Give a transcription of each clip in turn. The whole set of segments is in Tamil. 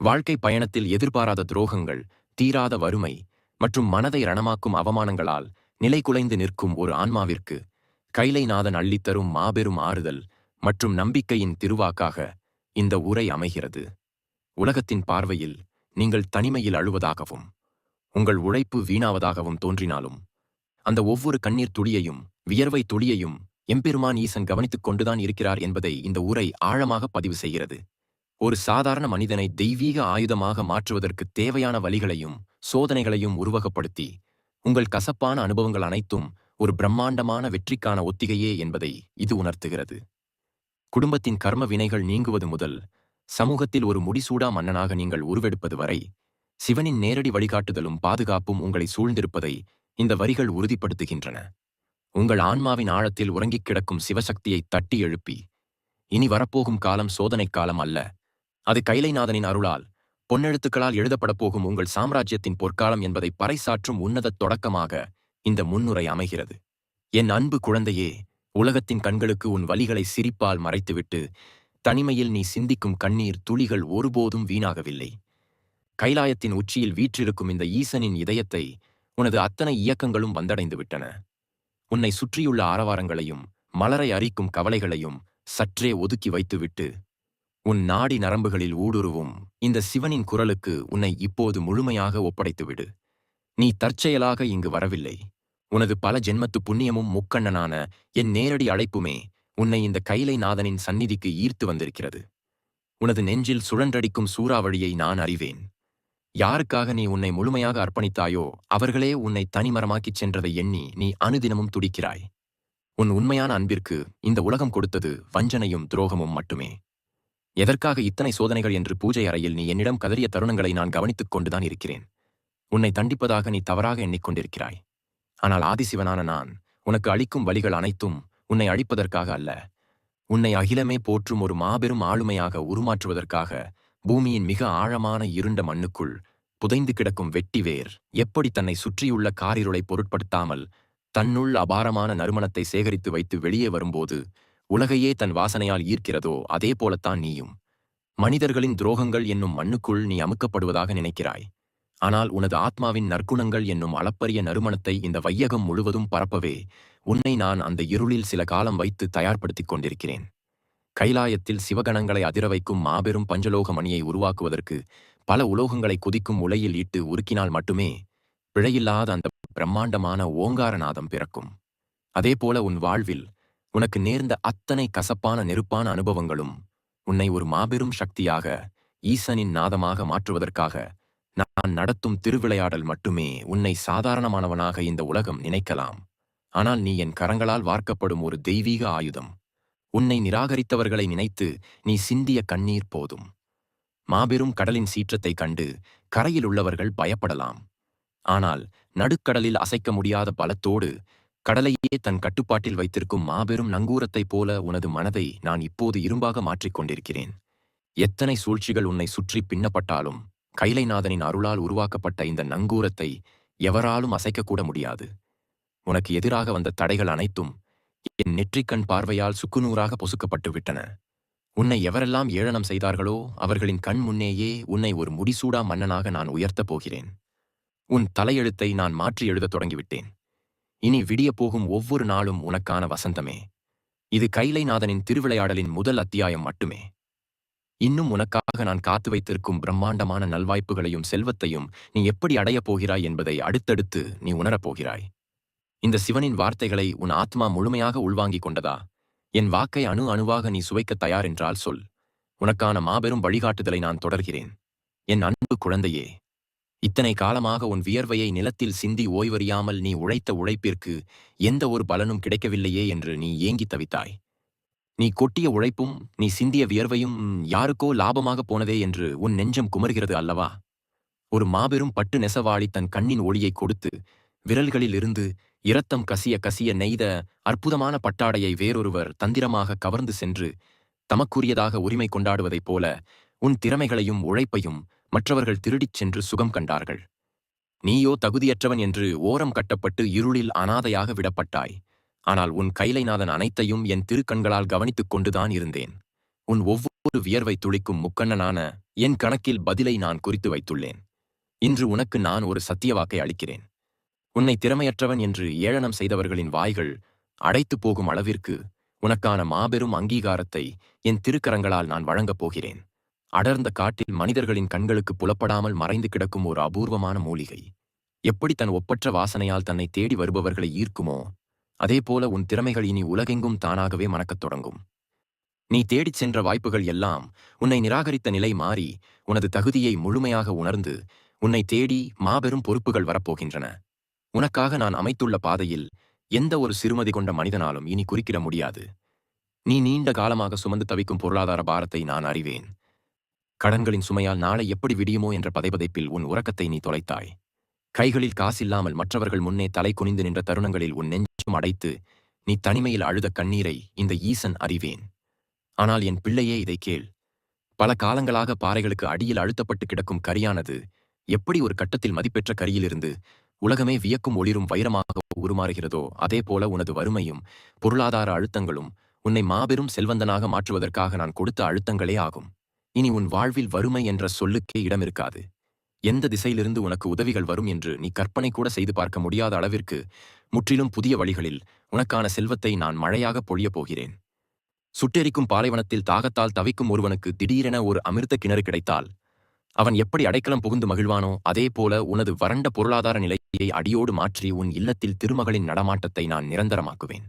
வாழ்க்கை பயணத்தில் எதிர்பாராத துரோகங்கள், தீராத வறுமை மற்றும் மனதை ரணமாக்கும் அவமானங்களால் நிலைகுலைந்து நிற்கும் ஒரு ஆன்மாவிற்கு கைலைநாதன் அள்ளித்தரும் மாபெரும் ஆறுதல் மற்றும் நம்பிக்கையின் திருவாக்காக இந்த உரை அமைகிறது. உலகத்தின் பார்வையில் நீங்கள் தனிமையில் அழுவதாகவும் உங்கள் உழைப்பு வீணாவதாகவும் தோன்றினாலும் அந்த ஒவ்வொரு கண்ணீர் துளியையும் வியர்வை துளியையும் எம்பெருமான் ஈசன் கவனித்துக் கொண்டுதான் இருக்கிறார் என்பதை இந்த உரை ஆழமாக பதிவு செய்கிறது. ஒரு சாதாரண மனிதனை தெய்வீக ஆயுதமாக மாற்றுவதற்கு தேவையான வழிகளையும் சோதனைகளையும் உருவகப்படுத்தி உங்கள் கசப்பான அனுபவங்கள் அனைத்தும் ஒரு பிரம்மாண்டமான வெற்றிக்கான ஒத்திகையே என்பதை இது உணர்த்துகிறது. குடும்பத்தின் கர்ம வினைகள் நீங்குவது முதல் சமூகத்தில் ஒரு முடிசூடா மன்னனாக நீங்கள் உருவெடுப்பது வரை சிவனின் நேரடி வழிகாட்டுதலும் பாதுகாப்பும் உங்களை சூழ்ந்திருப்பதை இந்த வரிகள் உறுதிப்படுத்துகின்றன. உங்கள் ஆன்மாவின் ஆழத்தில் உறங்கிக் கிடக்கும் சிவசக்தியை தட்டி எழுப்பி, இனி வரப்போகும் காலம் சோதனைக் காலம் அல்ல, அது கைலைநாதனின் அருளால் பொன்னெழுத்துக்களால் எழுதப்படப் போகும் உங்கள் சாம்ராஜ்யத்தின் பொற்காலம் என்பதை பறைசாற்றும் உன்னத தொடக்கமாக இந்த முன்னுரை அமைகிறது. என் அன்பு குழந்தையே, உலகத்தின் கண்களுக்கு உன் வலிகளை சிரிப்பால் மறைத்துவிட்டு தனிமையில் நீ சிந்திக்கும் கண்ணீர் துளிகள் ஒருபோதும் வீணாகவில்லை. கைலாயத்தின் உச்சியில் வீற்றிருக்கும் இந்த ஈசனின் இதயத்தை உனது அத்தனை இயக்கங்களும் வந்தடைந்து விட்டன. உன்னை சுற்றியுள்ள ஆரவாரங்களையும் மலரை அரிக்கும் கவலைகளையும் சற்றே ஒதுக்கி வைத்துவிட்டு உன் நாடி நரம்புகளில் ஊடுருவும் இந்த சிவனின் குரலுக்கு உன்னை இப்போது முழுமையாக ஒப்படைத்துவிடு. நீ தற்செயலாக இங்கு வரவில்லை. உனது பல ஜென்மத்து புண்ணியமும் முக்கண்ணனான என் நேரடி அழைப்புமே உன்னை இந்த கைலைநாதனின் சந்நிதிக்கு ஈர்த்து வந்திருக்கிறது. உனது நெஞ்சில் சுழன்றடிக்கும் சூறாவளியை நான் அறிவேன். யாருக்காக நீ உன்னை முழுமையாக அர்ப்பணித்தாயோ அவர்களே உன்னை தனிமரமாக்கிச் சென்றதை எண்ணி நீ அனுதினமும் துடிக்கிறாய். உன் உண்மையான அன்பிற்கு இந்த உலகம் கொடுத்தது வஞ்சனையும் துரோகமும் மட்டுமே. எதற்காக இத்தனை சோதனைகள் என்று பூஜை அறையில் நீ என்னிடம் கதறிய தருணங்களை நான் கவனித்துக் கொண்டுதான் இருக்கிறேன். உன்னை தண்டிப்பதாக நீ தவறாக எண்ணிக்கொண்டிருக்கிறாய். ஆனால் ஆதிசிவனான நான் உனக்கு அளிக்கும் வழிகள் அனைத்தும் உன்னை அழிப்பதற்காக அல்ல, உன்னை அகிலமே போற்றும் ஒரு மாபெரும் ஆளுமையாக உருமாற்றுவதற்காக. பூமியின் மிக ஆழமான இருண்ட மண்ணுக்குள் புதைந்து கிடக்கும் வெட்டிவேர் எப்படி தன்னை சுற்றியுள்ள காரிருளை பொருட்படுத்தாமல் தன்னுள் அபாரமான நறுமணத்தை சேகரித்து வைத்து வெளியே வரும்போது உலகையே தன் வாசனையால் ஈர்க்கிறதோ அதே போலத்தான் நீயும். மனிதர்களின் துரோகங்கள் என்னும் மண்ணுக்குள் நீ அமுக்கப்படுவதாக நினைக்கிறாய். ஆனால் உனது ஆத்மாவின் நற்குணங்கள் என்னும் அளப்பரிய நறுமணத்தை இந்த வையகம் முழுவதும் பரப்பவே உன்னை நான் அந்த இருளில் சில காலம் வைத்து தயார்படுத்திக் கொண்டிருக்கிறேன். கைலாயத்தில் சிவகணங்களை அதிர வைக்கும் மாபெரும் பஞ்சலோக மணியை உருவாக்குவதற்கு பல உலோகங்களை குதிக்கும் உலையில் ஈட்டு உருக்கினால் மட்டுமே பிழையில்லாத அந்த பிரம்மாண்டமான ஓங்காரநாதம் பிறக்கும். அதேபோல உன் வாழ்வில் உனக்கு நேர்ந்த அத்தனை கசப்பான நெருப்பான அனுபவங்களும் உன்னை ஒரு மாபெரும் சக்தியாக ஈசனின் நாதமாக மாற்றுவதற்காக நான் நடத்தும் திருவிளையாடல் மட்டுமே. உன்னை சாதாரணமானவனாக இந்த உலகம் நினைக்கலாம். ஆனால் நீ என் கரங்களால் வார்க்கப்படும் ஒரு தெய்வீக ஆயுதம். உன்னை நிராகரித்தவர்களை நினைத்து நீ சிந்திய கண்ணீர் போதும். மாபெரும் கடலின் சீற்றத்தைக் கண்டு கரையில் உள்ளவர்கள் பயப்படலாம். ஆனால் நடுக்கடலில் அசைக்க முடியாத பலத்தோடு கடலையே தன் கட்டுப்பாட்டில் வைத்திருக்கும் மாபெரும் நங்கூரத்தைப் போல உனது மனதை நான் இப்போது இரும்பாக மாற்றிக்கொண்டிருக்கிறேன். எத்தனை சூழ்ச்சிகள் உன்னை சுற்றி பின்னப்பட்டாலும் கைலைநாதனின் அருளால் உருவாக்கப்பட்ட இந்த நங்கூரத்தை எவராலும் அசைக்கக்கூட முடியாது. உனக்கு எதிராக வந்த தடைகள் அனைத்தும் என் நெற்றிக்கண் பார்வையால் சுக்குநூறாக பொசுக்கப்பட்டு விட்டன. உன்னை எவரெல்லாம் ஏளனம் செய்தார்களோ அவர்களின் கண் முன்னேயே உன்னை ஒரு முடிசூடா மன்னனாக நான் உயர்த்தப் போகிறேன். உன் தலையெழுத்தை நான் மாற்றி எழுதத் தொடங்கிவிட்டேன். இனி விடியப் போகும் ஒவ்வொரு நாளும் உனக்கான வசந்தமே. இது கைலைநாதனின் திருவிளையாடலின் முதல் அத்தியாயம் மட்டுமே. இன்னும் உனக்காக நான் காத்து வைத்திருக்கும் பிரம்மாண்டமான நல்வாய்ப்புகளையும் செல்வத்தையும் நீ எப்படி அடையப் போகிறாய் என்பதை அடுத்தடுத்து நீ உணரப்போகிறாய். இந்த சிவனின் வார்த்தைகளை உன் ஆத்மா முழுமையாக உள்வாங்கிக் கொண்டதா? என் வாக்கை அணு அணுவாக நீ சுவைக்கத் தயார் என்றால் சொல். உனக்கான மாபெரும் வழிகாட்டுதலை நான் தொடர்கிறேன். என் அன்பு குழந்தையே, இத்தனை காலமாக உன் வியர்வையை நிலத்தில் சிந்தி ஓய்வறியாமல் நீ உழைத்த உழைப்பிற்கு எந்த ஒரு பலனும் கிடைக்கவில்லையே என்று நீ ஏங்கித் தவித்தாய். நீ கொட்டிய உழைப்பும் நீ சிந்திய வியர்வையும் யாருக்கோ லாபமாக போனதே என்று உன் நெஞ்சம் குமர்கிறது அல்லவா? ஒரு மாபெரும் பட்டு நெசவாளி தன் கண்ணின் ஒளியை கொடுத்து விரல்களில் இருந்து இரத்தம் கசிய கசிய நெய்த அற்புதமான பட்டாடையை வேறொருவர் தந்திரமாக கவர்ந்து சென்று தமக்குரியதாக உரிமை கொண்டாடுவதைப் போல உன் திறமைகளையும் உழைப்பையும் மற்றவர்கள் திருடிச் சென்று சுகம் கண்டார்கள். நீயோ தகுதியற்றவன் என்று ஓரம் கட்டப்பட்டு இருளில் அனாதையாக விடப்பட்டாய். ஆனால் உன் கைலைநாதன் அனைத்தையும் என் திருக்கண்களால் கவனித்துக் கொண்டுதான் இருந்தேன். உன் ஒவ்வொரு வியர்வை துளிக்கும் முக்கண்ணனான என் கணக்கில் பதிலை நான் குறித்து வைத்துள்ளேன். இன்று உனக்கு நான் ஒரு சத்தியவாக்கை அளிக்கிறேன். உன்னை திறமையற்றவன் என்று ஏளனம் செய்தவர்களின் வாய்கள் அடைத்துப் போகும் அளவிற்கு உனக்கான மாபெரும் அங்கீகாரத்தை என் திருக்கரங்களால் நான் வழங்கப் போகிறேன். அடர்ந்த காட்டில் மனிதர்களின் கண்களுக்கு புலப்படாமல் மறைந்து கிடக்கும் ஒரு அபூர்வமான மூலிகை எப்படி தன் ஒப்பற்ற வாசனையால் தன்னை தேடி வருபவர்களை ஈர்க்குமோ, அதேபோல உன் திறமைகள் இனி உலகெங்கும் தானாகவே மணக்கத் தொடங்கும். நீ தேடிச் சென்ற வாய்ப்புகள் எல்லாம் உன்னை நிராகரித்த நிலை மாறி உனது தகுதியை முழுமையாக உணர்ந்து உன்னை தேடி மாபெரும் பொறுப்புகள் வரப்போகின்றன. உனக்காக நான் அமைத்துள்ள பாதையில் எந்த ஒரு சிறுமதி கொண்ட மனிதனாலும் இனி குறுக்கிட முடியாது. நீ நீண்ட காலமாக சுமந்து தவிக்கும் பொருளாதார பாரத்தை நான் அறிவேன். கடன்களின் சுமையால் நாளை எப்படி விடியுமோ என்ற பதைபதைப்பில் உன் உறக்கத்தை நீ தொலைத்தாய். கைகளில் காசில்லாமல் மற்றவர்கள் முன்னே தலை குனிந்து நின்ற தருணங்களில் உன் நெஞ்சம் அடைத்து நீ தனிமையில் அழுத கண்ணீரை இந்த ஈசன் அறிவேன். ஆனால் என் பிள்ளையே, இதை கேள். பல காலங்களாக பாறைகளுக்கு அடியில் அழுத்தப்பட்டு கிடக்கும் கரியானது எப்படி ஒரு கட்டத்தில் மதிப்பெற்ற கரியிலிருந்து உலகமே வியக்கும் ஒளிரும் வைரமாக உருமாறுகிறதோ, அதேபோல உனது வறுமையும் பொருளாதார அழுத்தங்களும் உன்னை மாபெரும் செல்வந்தனாக மாற்றுவதற்காக நான் கொடுத்த அழுத்தங்களே ஆகும். இனி உன் வாழ்வில் வறுமை என்ற சொல்லுக்கே இடமிருக்காது. எந்த திசையிலிருந்து உனக்கு உதவிகள் வரும் என்று நீ கற்பனை கூட செய்து பார்க்க முடியாத அளவிற்கு முற்றிலும் புதிய வழிகளில் உனக்கான செல்வத்தை நான் மழையாக பொழியப் போகிறேன். சுட்டெரிக்கும் பாலைவனத்தில் தாகத்தால் தவிக்கும் ஒருவனுக்கு திடீரென ஒரு அமிர்த கிணறு கிடைத்தால் அவன் எப்படி அடைக்கலம் புகுந்து மகிழ்வானோ, அதேபோல உனது வறண்ட பொருளாதார நிலையை அடியோடு மாற்றி உன் இல்லத்தில் திருமகளின் நடமாட்டத்தை நான் நிரந்தரமாக்குவேன்.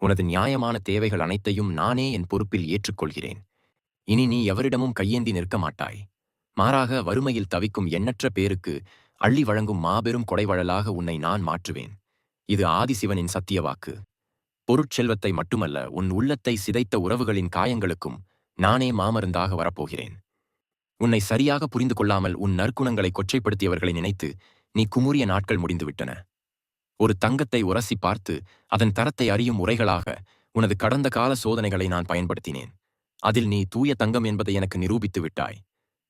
உனது நியாயமான தேவைகள் அனைத்தையும் நானே என் பொறுப்பில் ஏற்றுக்கொள்கிறேன். இனி நீ எவரிடமும் கையேந்தி நிற்க மாட்டாய். மாறாக வறுமையில் தவிக்கும் எண்ணற்ற பேருக்கு அள்ளி வழங்கும் மாபெரும் கொடைவழலாக உன்னை நான் மாற்றுவேன். இது ஆதிசிவனின் சத்தியவாக்கு. பொருட்செல்வத்தை மட்டுமல்ல, உன் உள்ளத்தை சிதைத்த உறவுகளின் காயங்களுக்கும் நானே மாமருந்தாக வரப்போகிறேன். உன்னை சரியாக புரிந்து கொள்ளாமல் உன் நற்குணங்களை கொச்சைப்படுத்தியவர்களை நினைத்து நீ குமுறிய நாட்கள் முடிந்துவிட்டன. ஒரு தங்கத்தை உரசி பார்த்து அதன் தரத்தை அறியும் உரைகளாக உனது கடந்த கால சோதனைகளை நான் பயன்படுத்தினேன். அதில் நீ தூய தங்கம் என்பதை எனக்கு நிரூபித்து விட்டாய்.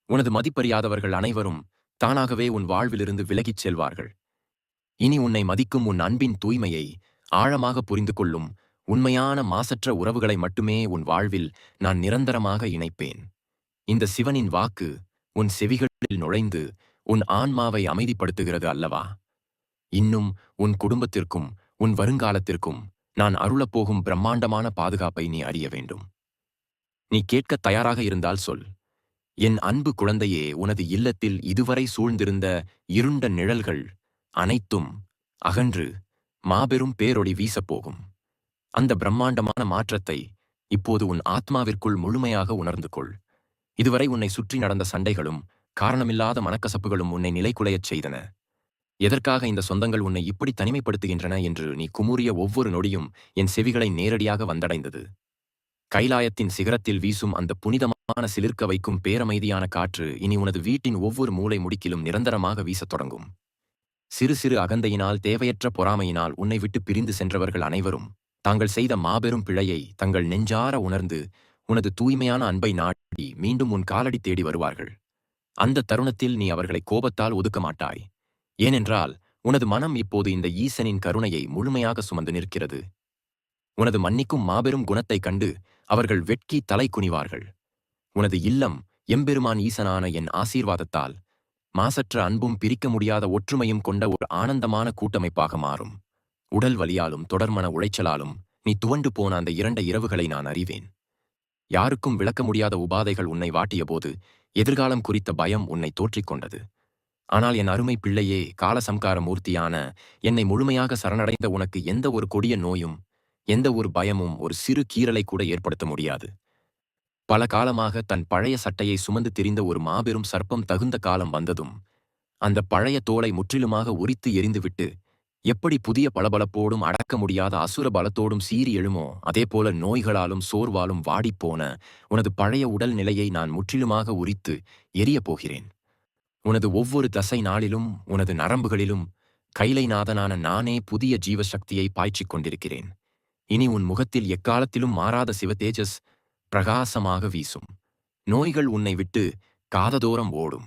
உனது மதிப்பறியாதவர்கள் அனைவரும் தானாகவே உன் வாழ்விலிருந்து விலகிச் செல்வார்கள். இனி உன்னை மதிக்கும் உன் அன்பின் தூய்மையை ஆழமாக புரிந்து கொள்ளும் உண்மையான மாசற்ற உறவுகளை மட்டுமே உன் வாழ்வில் நான் நிரந்தரமாக இணைப்பேன். இந்த சிவனின் வாக்கு உன் செவிகளில் நுழைந்து உன் ஆன்மாவை அமைதிப்படுத்துகிறது அல்லவா? இன்னும் உன் குடும்பத்திற்கும் உன் வருங்காலத்திற்கும் நான் அருளப்போகும் பிரம்மாண்டமான பாதுகாப்பை நீ அறிய வேண்டும். நீ கேட்கத் தயாராக இருந்தால் சொல். என் அன்பு குழந்தையே, உனது இல்லத்தில் இதுவரை சூழ்ந்திருந்த இருண்ட நிழல்கள் அனைத்தும் அகன்று மாபெரும் பேரொளி வீசப்போகும். அந்த பிரம்மாண்டமான மாற்றத்தை இப்போது உன் ஆத்மாவிற்குள் முழுமையாக உணர்ந்து கொள். இதுவரை உன்னை சுற்றி நடந்த சண்டைகளும் காரணமில்லாத மனக்கசப்புகளும் உன்னை நிலைகுலையச் செய்தன. எதற்காக இந்த சொந்தங்கள் உன்னை இப்படி தனிமைப்படுத்துகின்றன என்று நீ குமுறிய ஒவ்வொரு நொடியும் என் செவிகளை நேரடியாக வந்தடைந்தது. கைலாயத்தின் சிகரத்தில் வீசும் அந்த புனிதமான சிலிர்க்க வைக்கும் பேரமைதியான காற்று இனி உனது வீட்டின் ஒவ்வொரு மூலை முடுக்கிலும் நிரந்தரமாக வீசத் தொடங்கும். சிறு சிறு அகந்தையினால், தேவையற்ற பொறாமையினால் உன்னை விட்டு பிரிந்து சென்றவர்கள் அனைவரும் தாங்கள் செய்த மாபெரும் பிழையை தங்கள் நெஞ்சார உணர்ந்து உனது தூய்மையான அன்பை நாடி மீண்டும் உன் காலடி தேடி வருவார்கள். அந்த தருணத்தில் நீ அவர்களை கோபத்தால் ஒதுக்க மாட்டாய். ஏனென்றால் உனது மனம் இப்போது இந்த ஈசனின் கருணையை முழுமையாக சுமந்து நிற்கிறது. உனது மன்னிக்கும் மாபெரும் குணத்தைக் கண்டு அவர்கள் வெட்கி தலை குனிவார்கள். உனது இல்லம் எம்பெருமான் ஈசனான என் ஆசீர்வாதத்தால் மாசற்ற அன்பும் பிரிக்க முடியாத ஒற்றுமையும் கொண்ட ஒரு ஆனந்தமான கூட்டமைப்பாக மாறும். உடல் வலியாலும் தொடர்மன உளைச்சலாலும் நீ துவண்டு போன அந்த 2 இரவுகளை நான் அறிவேன். யாருக்கும் விளக்க முடியாத உபாதைகள் உன்னை வாட்டியபோது எதிர்காலம் குறித்த பயம் உன்னை தோற்றிக்கொண்டது. ஆனால் என் அருமை பிள்ளையே, காலசம்கார மூர்த்தியான என்னை முழுமையாக சரணடைந்த உனக்கு எந்த ஒரு கொடிய நோயும் எந்த ஒரு பயமும் ஒரு சிறு கீறலை கூட ஏற்படுத்த முடியாது. பல காலமாக தன் பழைய சட்டையை சுமந்து திரிந்த ஒரு மாபெரும் சர்ப்பம் தகுந்த காலம் வந்ததும் அந்த பழைய தோலை முற்றிலுமாக உரித்து எரிந்துவிட்டு எப்படி புதிய பளபளப்போடும் அடக்க முடியாத அசுர பலத்தோடும் சீறி எழுமோ, அதேபோல நோய்களாலும் சோர்வாலும் வாடிப்போன உனது பழைய உடல் நிலையை நான் முற்றிலுமாக உரித்து எரியப் போகிறேன். உனது ஒவ்வொரு தசை நாளிலும் உனது நரம்புகளிலும் கைலைநாதனான நானே புதிய ஜீவசக்தியை பாய்ச்சிக் கொண்டிருக்கிறேன். இனி உன் முகத்தில் எக்காலத்திலும் மாறாத சிவதேஜஸ் பிரகாசமாக வீசும். நோய்கள் உன்னை விட்டு காததோரம் ஓடும்.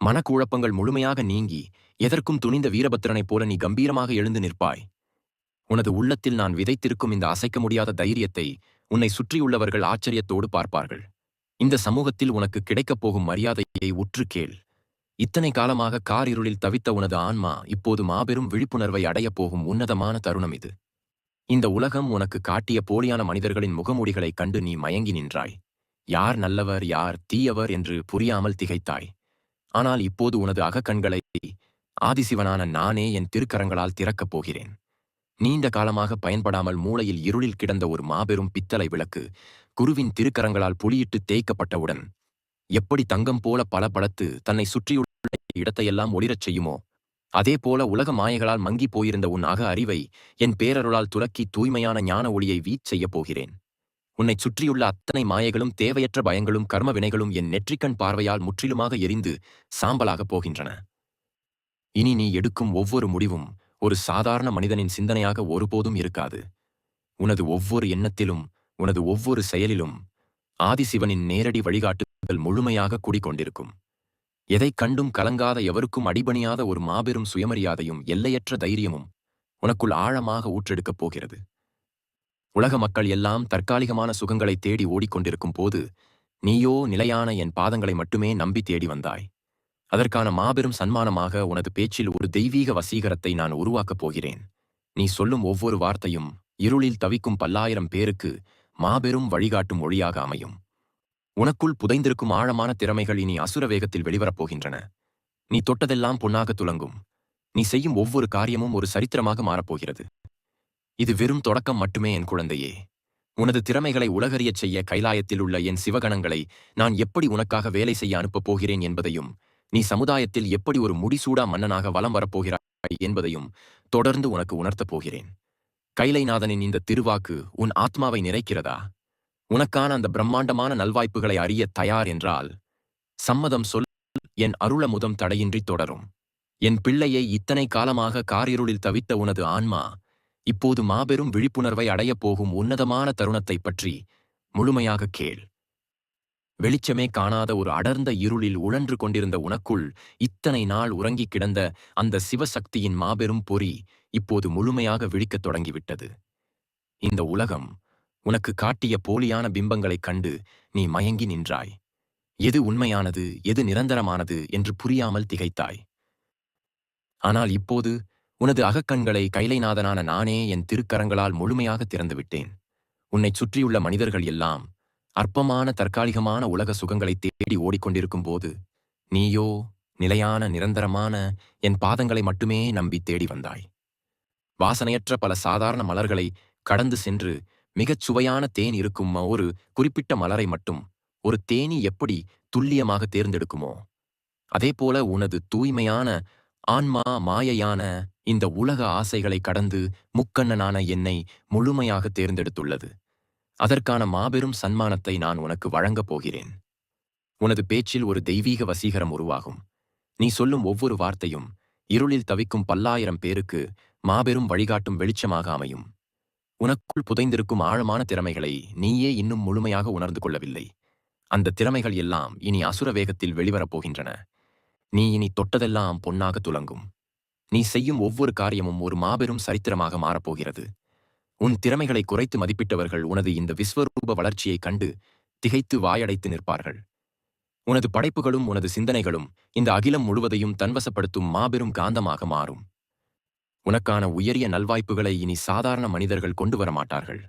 மனக்குழப்பங்கள் முழுமையாக நீங்கி எதற்கும் துணிந்த வீரபத்திரனைப் போல நீ கம்பீரமாக எழுந்து நிற்பாய். உனது உள்ளத்தில் நான் விதைத்திருக்கும் இந்த அசைக்க முடியாத தைரியத்தை உன்னை சுற்றியுள்ளவர்கள் ஆச்சரியத்தோடு பார்ப்பார்கள். இந்த சமூகத்தில் உனக்கு கிடைக்கப் போகும் மரியாதையை உற்று கேள். இத்தனை காலமாக காரிருளில் தவித்த உனது ஆன்மா இப்போது மாபெரும் விழிப்புணர்வை அடையப் போகும் உன்னதமான தருணம் இது. இந்த உலகம் உனக்கு காட்டிய போலியான மனிதர்களின் முகமூடிகளைக் கண்டு நீ மயங்கி நின்றாய். யார் நல்லவர் யார் தீயவர் என்று புரியாமல் திகைத்தாய். ஆனால் இப்போது உனது அகக்கண்களை ஆதிசிவனான நானே என் திருக்கரங்களால் திறக்கப் போகிறேன். நீண்ட காலமாக பயன்படாமல் மூளையில் இருளில் கிடந்த ஒரு மாபெரும் பித்தளை விளக்கு குருவின் திருக்கரங்களால் புளியிட்டு தேய்க்கப்பட்டவுடன் எப்படி தங்கம் போல பளபளத்து தன்னை சுற்றியுள்ள இடத்தையெல்லாம் ஒளிரச் செய்யுமோ, அதேபோல உலக மாயைகளால் மங்கிப் போயிருந்த உன் அக அறிவை என் பேரருளால் துலக்கி தூய்மையான ஞான ஒளியை செய்யப் போகிறேன். உன்னைச் சுற்றியுள்ள அத்தனை மாயைகளும் தேவையற்ற பயங்களும் கர்ம வினைகளும் என் நெற்றிக்கண் பார்வையால் முற்றிலுமாக எரிந்து சாம்பலாகப் போகின்றன. இனி நீ எடுக்கும் ஒவ்வொரு முடிவும் ஒரு சாதாரண மனிதனின் சிந்தனையாக ஒருபோதும் இருக்காது. உனது ஒவ்வொரு எண்ணத்திலும் உனது ஒவ்வொரு செயலிலும் ஆதிசிவனின் நேரடி வழிகாட்டுதல் முழுமையாக குடிக்கொண்டிருக்கும். எதைக் கண்டும் கலங்காத எவருக்கும் அடிபணியாத ஒரு மாபெரும் சுயமரியாதையும் எல்லையற்ற தைரியமும் உனக்குள் ஆழமாக ஊற்றெடுக்கப் போகிறது. உலக மக்கள் எல்லாம் தற்காலிகமான சுகங்களை தேடி ஓடிக்கொண்டிருக்கும் போது நீயோ நிலையான என் பாதங்களை மட்டுமே நம்பி தேடி வந்தாய். அதற்கான மாபெரும் சன்மானமாக உனது பேச்சில் ஒரு தெய்வீக வசீகரத்தை நான் உருவாக்கப் போகிறேன். நீ சொல்லும் ஒவ்வொரு வார்த்தையும் இருளில் தவிக்கும் பல்லாயிரம் பேருக்கு மாபெரும் வழிகாட்டும் ஒளியாக அமையும். உனக்குள் புதைந்திருக்கும் ஆழமான திறமைகள் இனி அசுர வேகத்தில் வெளிவரப் போகின்றன. நீ தொட்டதெல்லாம் பொன்னாக துலங்கும். நீ செய்யும் ஒவ்வொரு காரியமும் ஒரு சரித்திரமாக மாறப்போகிறது. இது வெறும் தொடக்கம் மட்டுமே என் குழந்தையே. உனது திறமைகளை உலகறியச் செய்ய கைலாயத்தில் உள்ள என் சிவகணங்களை நான் எப்படி உனக்காக வேலை செய்ய அனுப்பப் போகிறேன் என்பதையும், நீ சமுதாயத்தில் எப்படி ஒரு முடிசூடா மன்னனாக வலம் வரப்போகிறாய் என்பதையும் தொடர்ந்து உனக்கு உணர்த்தப் போகிறேன். கைலைநாதனின் இந்த திருவாக்கு உன் ஆத்மாவை நிறைக்கிறதா? உனக்கான அந்த பிரம்மாண்டமான நல்வாய்ப்புகளை அறிய தயார் என்றால் சம்மதம் சொல். என் அருளமுதம் தடையின்றி தொடரும். என் பிள்ளையை இத்தனை காலமாக காரிருளில் தவித்த உனது ஆன்மா இப்போது மாபெரும் விழிப்புணர்வை அடையப் போகும் உன்னதமான தருணத்தைப் பற்றி முழுமையாக கேள். வெளிச்சமே காணாத ஒரு அடர்ந்த இருளில் உழன்று கொண்டிருந்த உனக்குள் இத்தனை நாள் உறங்கிக் கிடந்த அந்த சிவசக்தியின் மாபெரும் பொறி இப்போது முழுமையாக விழிக்கத் தொடங்கிவிட்டது. இந்த உலகம் உனக்கு காட்டிய போலியான பிம்பங்களைக் கண்டு நீ மயங்கி நின்றாய். எது உண்மையானது எது நிரந்தரமானது என்று புரியாமல் திகைத்தாய். ஆனால் இப்போது உனது அகக்கண்களை கைலைநாதனான நானே என் திருக்கரங்களால் முழுமையாக திறந்துவிட்டேன். உன்னைச் சுற்றியுள்ள மனிதர்கள் எல்லாம் அற்பமான தற்காலிகமான உலக சுகங்களை தேடி ஓடிக்கொண்டிருக்கும் போது நீயோ நிலையான நிரந்தரமான என் பாதங்களை மட்டுமே நம்பி தேடி வந்தாய். வாசனையற்ற பல சாதாரண மலர்களை கடந்து சென்று மிகச் சுவையான தேன் இருக்கும் ஒரு குறிப்பிட்ட மலரை மட்டும் ஒரு தேனி எப்படி துல்லியமாக தேர்ந்தெடுக்குமோ, அதேபோல உனது தூய்மையான ஆன்மா மாயையான இந்த உலக ஆசைகளை கடந்து முக்கண்ணனான என்னை முழுமையாக தேர்ந்தெடுத்துள்ளது. அதற்கான மாபெரும் சன்மானத்தை நான் உனக்கு வழங்கப் போகிறேன். உனது பேச்சில் ஒரு தெய்வீக வசீகரம் உருவாகும். நீ சொல்லும் ஒவ்வொரு வார்த்தையும் இருளில் தவிக்கும் பல்லாயிரம் பேருக்கு மாபெரும் வழிகாட்டும் வெளிச்சமாக அமையும். உனக்குள் புதைந்திருக்கும் ஆழமான திறமைகளை நீயே இன்னும் முழுமையாக உணர்ந்து கொள்ளவில்லை. அந்த திறமைகள் எல்லாம் இனி அசுர வேகத்தில் வெளிவரப் போகின்றன. நீ இனி தொட்டதெல்லாம் பொன்னாக துலங்கும். நீ செய்யும் ஒவ்வொரு காரியமும் ஒரு மாபெரும் சரித்திரமாக மாறப்போகிறது. உன் திறமைகளை குறைத்து மதிப்பிட்டவர்கள் உனது இந்த விஸ்வரூப வளர்ச்சியைக் கண்டு திகைத்து வாயடைத்து நிற்பார்கள். உனது படைப்புகளும் உனது சிந்தனைகளும் இந்த அகிலம் முழுவதையும் தன்வசப்படுத்தும் மாபெரும் காந்தமாக மாறும். உனக்கான உயரிய நல்வாய்ப்புகளை இனி சாதாரண மனிதர்கள் கொண்டு வர மாட்டார்கள்.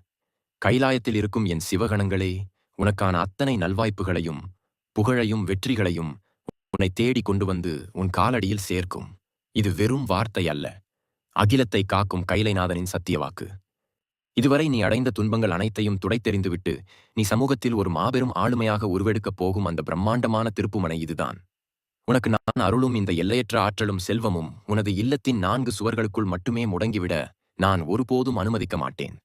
கைலாயத்தில் இருக்கும் என் சிவகணங்களே உனக்கான அத்தனை நல்வாய்ப்புகளையும் புகழையும் வெற்றிகளையும் உன்னை தேடி கொண்டு வந்து உன் காலடியில் சேர்க்கும். இது வெறும் வார்த்தை அல்ல, அகிலத்தை காக்கும் கைலைநாதனின் சத்தியவாக்கு. இதுவரை நீ அடைந்த துன்பங்கள் அனைத்தையும் துடைத்தெறிந்துவிட்டு நீ சமூகத்தில் ஒரு மாபெரும் ஆளுமையாக உருவெடுக்கப் போகும் அந்த பிரம்மாண்டமான திருப்புமனை இதுதான். உனக்கு நான் அருளும் இந்த எல்லையற்ற ஆற்றலும் செல்வமும் உனது இல்லத்தின் 4 சுவர்களுக்குள் மட்டுமே முடங்கிவிட நான் ஒருபோதும் அனுமதிக்க மாட்டேன்.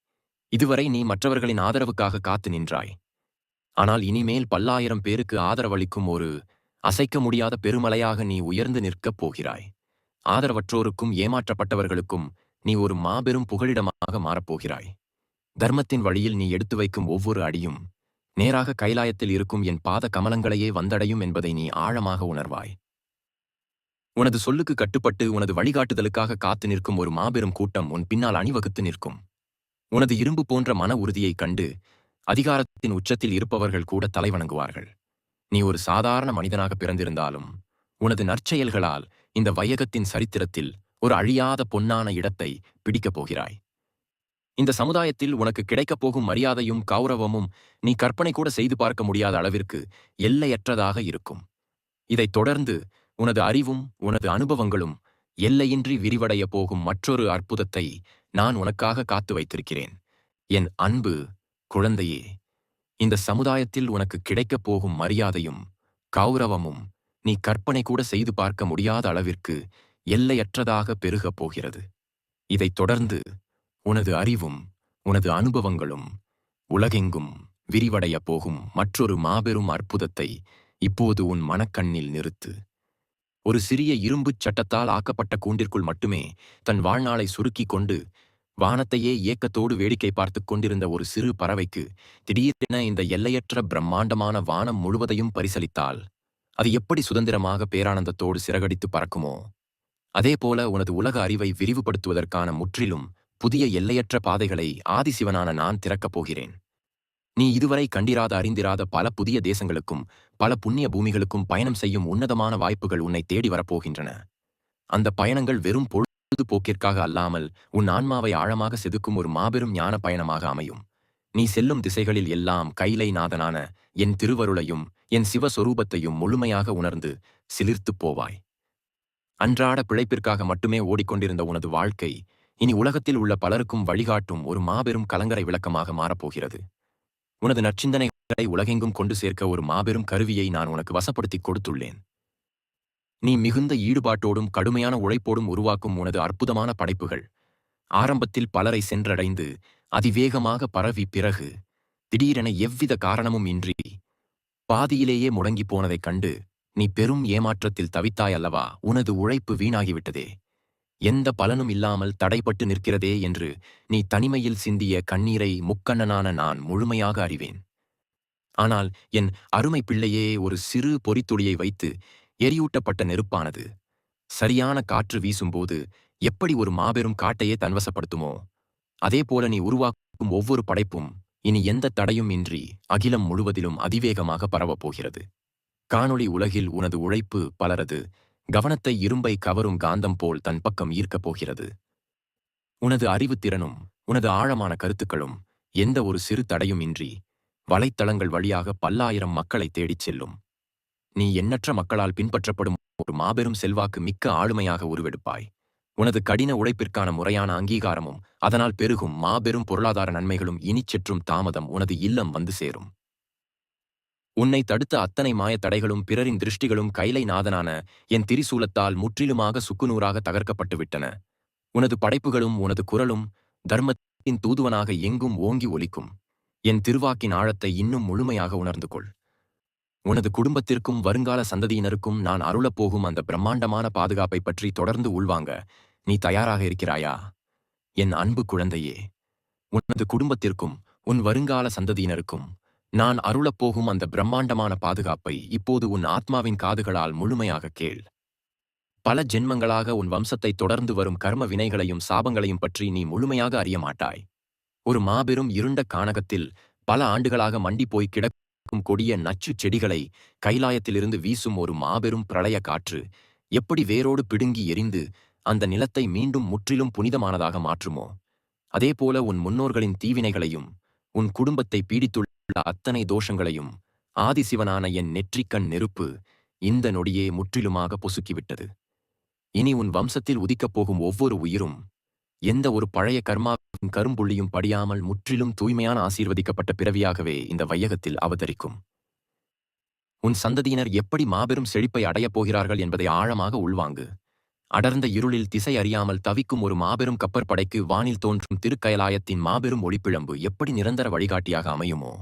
இதுவரை நீ மற்றவர்களின் ஆதரவுக்காக காத்து நின்றாய். ஆனால் இனிமேல் பல்லாயிரம் பேருக்கு ஆதரவளிக்கும் ஒரு அசைக்க முடியாத பெருமலையாக நீ உயர்ந்து நிற்கப் போகிறாய். ஆதரவற்றோருக்கும் ஏமாற்றப்பட்டவர்களுக்கும் நீ ஒரு மாபெரும் புகலிடமாக மாறப்போகிறாய். தர்மத்தின் வழியில் நீ எடுத்து வைக்கும் ஒவ்வொரு அடியும் நேராக கைலாயத்தில் இருக்கும் என் பாத கமலங்களையே வந்தடையும் என்பதை நீ ஆழமாக உணர்வாய். உனது சொல்லுக்கு கட்டுப்பட்டு உனது வழிகாட்டுதலுக்காக காத்து நிற்கும் ஒரு மாபெரும் கூட்டம் உன் பின்னால் அணிவகுத்து நிற்கும். உனது இரும்பு போன்ற மன உறுதியைக் கண்டு அதிகாரத்தின் உச்சத்தில் இருப்பவர்கள் கூட தலைவணங்குவார்கள். நீ ஒரு சாதாரண மனிதனாக பிறந்திருந்தாலும் உனது நற்செயல்களால் இந்த வையகத்தின் சரித்திரத்தில் ஒரு அழியாத பொன்னான இடத்தை பிடிக்கப் போகிறாய். இந்த சமுதாயத்தில் உனக்கு கிடைக்கப் போகும் மரியாதையும் கௌரவமும் நீ கற்பனை கூட செய்து பார்க்க முடியாத அளவிற்கு எல்லையற்றதாக இருக்கும். இதைத் தொடர்ந்து உனது அறிவும் உனது அனுபவங்களும் எல்லையின்றி விரிவடைய போகும் மற்றொரு அற்புதத்தை நான் உனக்காக காத்து வைத்திருக்கிறேன். என் அன்பு குழந்தையே, இந்த சமுதாயத்தில் உனக்கு கிடைக்கப் போகும் மரியாதையும் கௌரவமும் நீ கற்பனை கூட செய்து பார்க்க முடியாத அளவிற்கு எல்லையற்றதாக பெருகப் போகிறது. இதைத் தொடர்ந்து உனது அறிவும் உனது அனுபவங்களும் உலகெங்கும் விரிவடைய போகும் மற்றொரு மாபெரும் அற்புதத்தை இப்போது உன் மனக்கண்ணில் நிறுத்து. ஒரு சிறிய இரும்புச் சட்டத்தால் ஆக்கப்பட்ட கூண்டிற்குள் மட்டுமே தன் வாழ்நாளை சுருக்கிக் கொண்டு வானத்தையே ஏக்கத்தோடு வேடிக்கை பார்த்துக் கொண்டிருந்த ஒரு சிறு பறவைக்கு திடீரென இந்த எல்லையற்ற பிரம்மாண்டமான வானம் முழுவதையும் பரிசளித்தால் அது எப்படி சுதந்திரமாக பேரானந்தத்தோடு சிறகடித்து பறக்குமோ, அதேபோல உனது உலக அறிவை விரிவுபடுத்துவதற்கான முற்றிலும் புதிய எல்லையற்ற பாதைகளை ஆதிசிவனான நான் திறக்கப் போகிறேன். நீ இதுவரை கண்டிராத அறிந்திராத பல புதிய தேசங்களுக்கும் பல புண்ணிய பூமிகளுக்கும் பயணம் செய்யும் உன்னதமான வாய்ப்புகள் உன்னை தேடி வரப்போகின்றன. அந்த பயணங்கள் வெறும் பொழுதுபோக்கிற்காக அல்லாமல் உன் ஆன்மாவை ஆழமாக செதுக்கும் ஒரு மாபெரும் ஞான பயணமாக அமையும். நீ செல்லும் திசைகளில் எல்லாம் கைலை நாதனான என் திருவருளையும் என் சிவஸ்வரூபத்தையும் முழுமையாக உணர்ந்து சிலிர்த்துப் போவாய். அன்றாட பிழைப்பிற்காக மட்டுமே ஓடிக்கொண்டிருந்த உனது வாழ்க்கை இனி உலகத்தில் உள்ள பலருக்கும் வழிகாட்டும் ஒரு மாபெரும் கலங்கரை விளக்கமாக மாறப்போகிறது. உனது நற்சிந்தனைகளை உலகெங்கும் கொண்டு சேர்க்க ஒரு மாபெரும் கருவியை நான் உனக்கு வசப்படுத்திக் கொடுத்துள்ளேன். நீ மிகுந்த ஈடுபாட்டோடும் கடுமையான உழைப்போடும் உருவாக்கும் உனது அற்புதமான படைப்புகள் ஆரம்பத்தில் பலரை சென்றடைந்து அதிவேகமாக பரவி பிறகு திடீரென எவ்வித காரணமும் இன்றி பாதியிலேயே முடங்கி போனதைக் கண்டு நீ பெரும் ஏமாற்றத்தில் தவித்தாய் அல்லவா? உனது உழைப்பு வீணாகிவிட்டதே, எந்த பலனும் இல்லாமல் தடைப்பட்டு நிற்கிறதே என்று நீ தனிமையில் சிந்திய கண்ணீரை முக்கண்ணனான நான் முழுமையாக அறிவேன். ஆனால் என் அருமை பிள்ளையே, ஒரு சிறு பொறித்துளியை வைத்து எரியூட்டப்பட்ட நெருப்பானது சரியான காற்று வீசும்போது எப்படி ஒரு மாபெரும் காட்டையே தன்வசப்படுத்துமோ, அதேபோல நீ உருவாக்கும் ஒவ்வொரு படைப்பும் இனி எந்த தடையும் இன்றி அகிலம் முழுவதிலும் அதிவேகமாக பரவப்போகிறது. காணொளி உலகில் உனது உழைப்பு பலரது கவனத்தை இரும்பை கவரும் காந்தம் போல் தன் பக்கம் ஈர்க்கப் போகிறது. உனது அறிவுத்திறனும் உனது ஆழமான கருத்துக்களும் எந்த ஒரு சிறு தடையும் இன்றி வலைத்தளங்கள் வழியாக பல்லாயிரம் மக்களை தேடிச் செல்லும். நீ எண்ணற்ற மக்களால் பின்பற்றப்படும் ஒரு மாபெரும் செல்வாக்கு மிக்க ஆளுமையாக உருவெடுப்பாய். உனது கடின உழைப்பிற்கான முறையான அங்கீகாரமும் அதனால் பெருகும் மாபெரும் பொருளாதார நன்மைகளும் இனிச்செற்றும் தாமதம் உனது இல்லம் வந்து சேரும். உன்னை தடுத்த அத்தனை மாய தடைகளும் பிறரின் திருஷ்டிகளும் கைலை நாதனான என் திரிசூலத்தால் முற்றிலுமாக சுக்குநூறாக தகர்க்கப்பட்டு விட்டன. உனது படைப்புகளும் உனது குரலும் தர்மத்தின் தூதுவனாக எங்கும் ஓங்கி ஒலிக்கும். என் திருவாக்கின் ஆழத்தை இன்னும் முழுமையாக உணர்ந்து கொள். உனது குடும்பத்திற்கும் வருங்கால சந்ததியினருக்கும் நான் அருளப்போகும் அந்த பிரம்மாண்டமான பாதுகாப்பை பற்றி தொடர்ந்து உள்வாங்க நீ தயாராக இருக்கிறாயா? என் அன்பு குழந்தையே, உனது குடும்பத்திற்கும் உன் வருங்கால சந்ததியினருக்கும் நான் அருளப்போகும் அந்த பிரம்மாண்டமான பாதுகாப்பை இப்போது உன் ஆத்மாவின் காதுகளால் முழுமையாக கேள். பல ஜென்மங்களாக உன் வம்சத்தை தொடர்ந்து வரும் கர்ம வினைகளையும் சாபங்களையும் பற்றி நீ முழுமையாக அறிய மாட்டாய். ஒரு மாபெரும் இருண்ட கானகத்தில் பல ஆண்டுகளாக மண்டி போய் கிடக்கும் கொடிய நச்சுச் செடிகளை கைலாயத்திலிருந்து வீசும் ஒரு மாபெரும் பிரளய காற்று எப்படி வேரோடு பிடுங்கி எரிந்து அந்த நிலத்தை மீண்டும் முற்றிலும் புனிதமானதாக மாற்றுமோ, அதேபோல உன் முன்னோர்களின் தீவினைகளையும் உன் குடும்பத்தை பீடித்துள்ள அத்தனை தோஷங்களையும் ஆதிசிவனான என் நெற்றிக்கண் நெருப்பு இந்த நொடியே முற்றிலுமாக பொசுக்கிவிட்டது. இனி உன் வம்சத்தில் உதிக்கப் போகும் ஒவ்வொரு உயிரும் எந்த ஒரு பழைய கர்மாவின் கரும்புள்ளியும் படியாமல் முற்றிலும் தூய்மையான ஆசீர்வதிக்கப்பட்ட பிறவியாகவே இந்த வையகத்தில் அவதரிக்கும். உன் சந்ததியினர் எப்படி மாபெரும் செழிப்பை அடையப் போகிறார்கள் என்பதை ஆழமாக உள்வாங்கு. அடர்ந்த இருளில் திசை அறியாமல் தவிக்கும் ஒரு மாபெரும் கப்பற்படைக்கு வானில் தோன்றும் திருக்கயலாயத்தின் மாபெரும் ஒளிப்பிழம்பு எப்படி நிரந்தர வழிகாட்டியாக அமையுமோ,